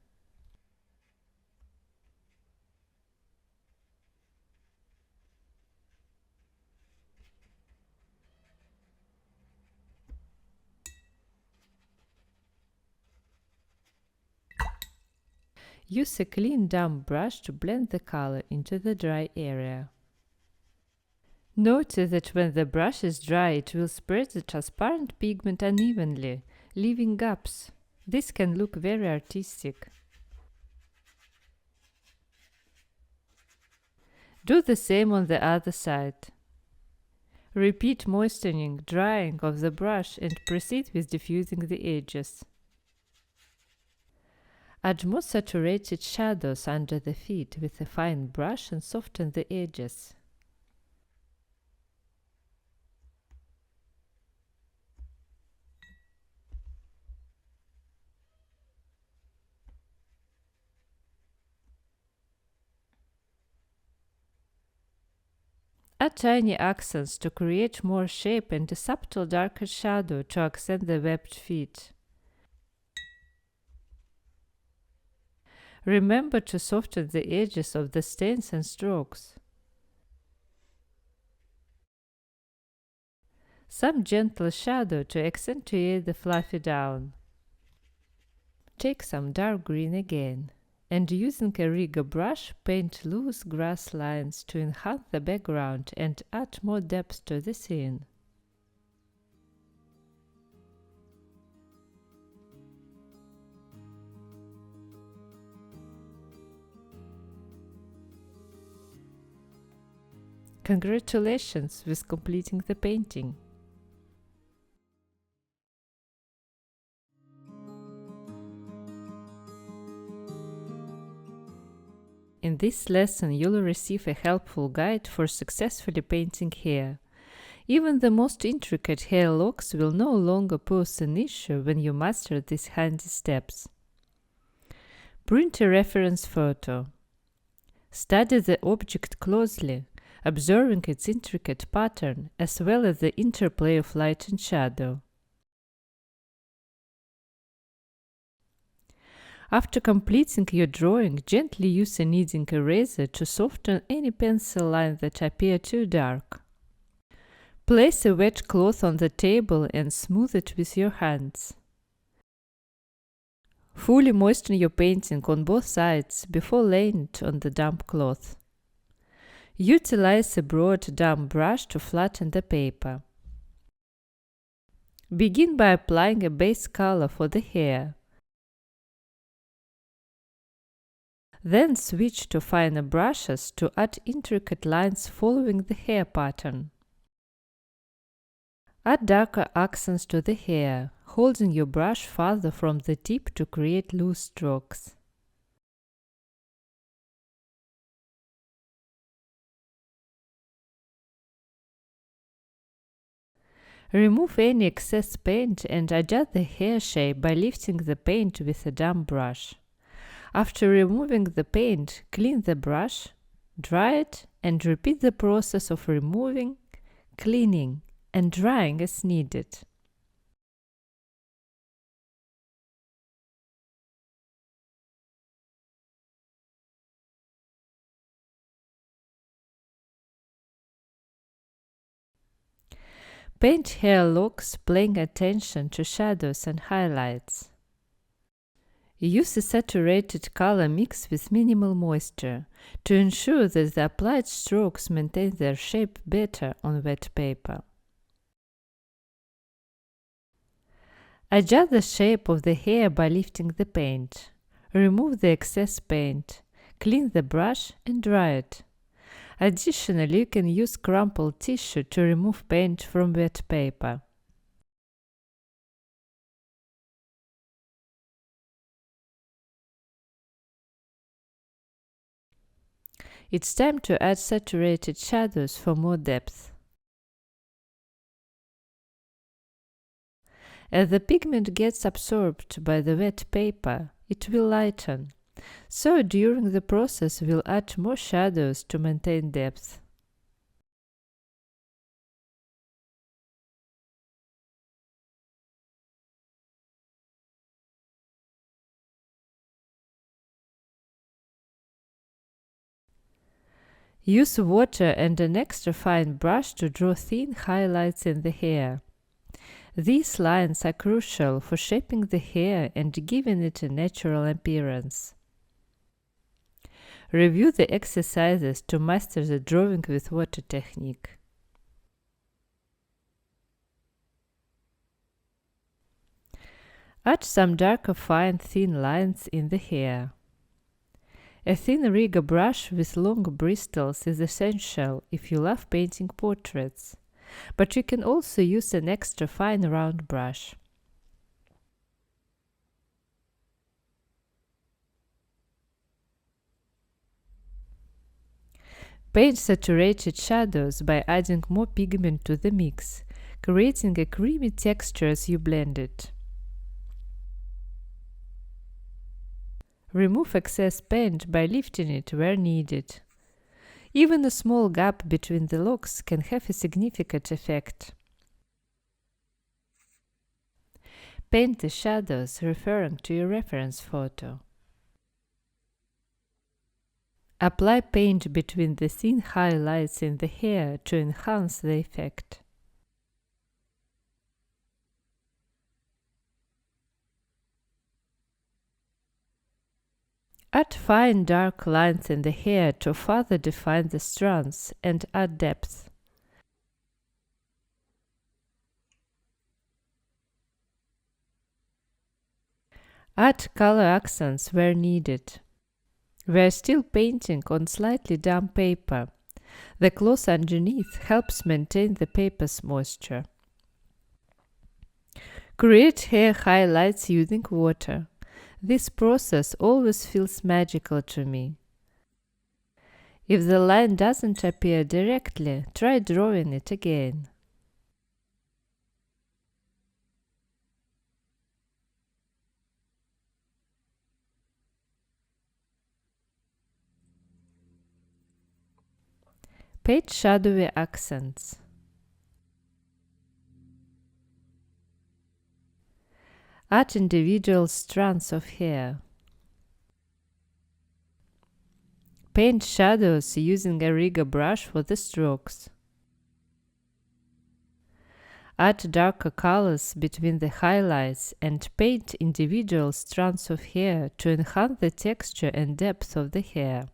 Use a clean damp brush to blend the color into the dry area. Notice that when the brush is dry, it will spread the transparent pigment unevenly, leaving gaps. This can look very artistic. Do the same on the other side. Repeat moistening, drying of the brush and proceed with diffusing the edges. Add more saturated shadows under the feet with a fine brush and soften the edges. Add tiny accents to create more shape and a subtle darker shadow to accent the webbed feet. Remember to soften the edges of the stains and strokes. Some gentle shadow to accentuate the fluffy down. Take some dark green again, and using a rigger brush, paint loose grass lines to enhance the background and add more depth to the scene. Congratulations with completing the painting! In this lesson, you'll receive a helpful guide for successfully painting hair. Even the most intricate hair locks will no longer pose an issue when you master these handy steps. Print a reference photo. Study the object closely, observing its intricate pattern as well as the interplay of light and shadow. After completing your drawing, gently use a kneading eraser to soften any pencil lines that appear too dark. Place a wet cloth on the table and smooth it with your hands. Fully moisten your painting on both sides before laying it on the damp cloth. Utilize a broad damp brush to flatten the paper. Begin by applying a base color for the hair. Then switch to finer brushes to add intricate lines following the hair pattern. Add darker accents to the hair, holding your brush farther from the tip to create loose strokes. Remove any excess paint and adjust the hair shape by lifting the paint with a damp brush. After removing the paint, clean the brush, dry it, and repeat the process of removing, cleaning, and drying as needed. Paint hair locks, paying attention to shadows and highlights. Use a saturated color mix with minimal moisture to ensure that the applied strokes maintain their shape better on wet paper. Adjust the shape of the hair by lifting the paint. Remove the excess paint, clean the brush and dry it. Additionally, you can use crumpled tissue to remove paint from wet paper. It's time to add saturated shadows for more depth. As the pigment gets absorbed by the wet paper, it will lighten. So during the process we'll add more shadows to maintain depth. Use water and an extra fine brush to draw thin highlights in the hair. These lines are crucial for shaping the hair and giving it a natural appearance. Review the exercises to master the drawing with water technique. Add some darker fine thin lines in the hair. A thin rigger brush with long bristles is essential if you love painting portraits, but you can also use an extra fine round brush. Paint saturated shadows by adding more pigment to the mix, creating a creamy texture as you blend it. Remove excess paint by lifting it where needed. Even a small gap between the locks can have a significant effect. Paint the shadows referring to your reference photo. Apply paint between the thin highlights in the hair to enhance the effect. Add fine dark lines in the hair to further define the strands and add depth. Add color accents where needed. We are still painting on slightly damp paper. The cloth underneath helps maintain the paper's moisture. Create hair highlights using water. This process always feels magical to me. If the line doesn't appear directly, try drawing it again. Paint shadowy accents. Add individual strands of hair. Paint shadows using a rigger brush for the strokes. Add darker colors between the highlights and paint individual strands of hair to enhance the texture and depth of the hair.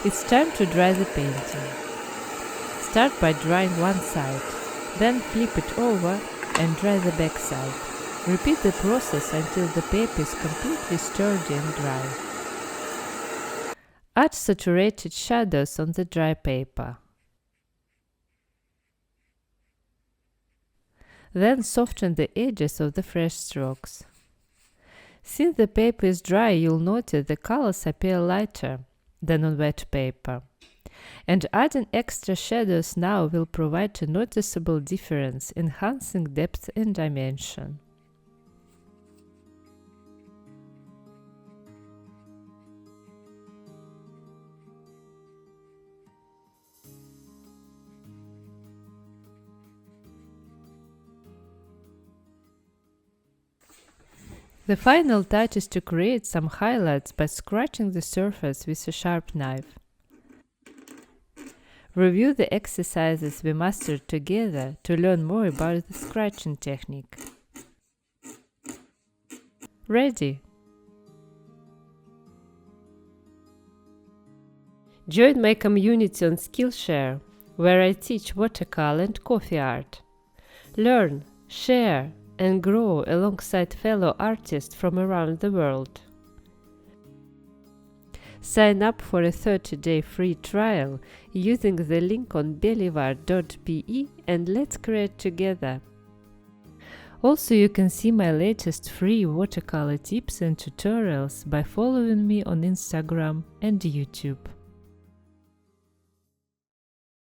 It's time to dry the painting. Start by drying one side, then flip it over and dry the back side. Repeat the process until the paper is completely sturdy and dry. Add saturated shadows on the dry paper. Then soften the edges of the fresh strokes. Since the paper is dry, you'll notice the colors appear lighter than on wet paper. And adding extra shadows now will provide a noticeable difference, enhancing depth and dimension. The final touch is to create some highlights by scratching the surface with a sharp knife. Review the exercises we mastered together to learn more about the scratching technique. ready. Join my community on Skillshare, where I teach watercolor and coffee art. Learn, share, and grow alongside fellow artists from around the world. Sign up for a 30-day free trial using the link on belivar.pe and let's create together. Also, you can see my latest free watercolor tips and tutorials by following me on Instagram and YouTube.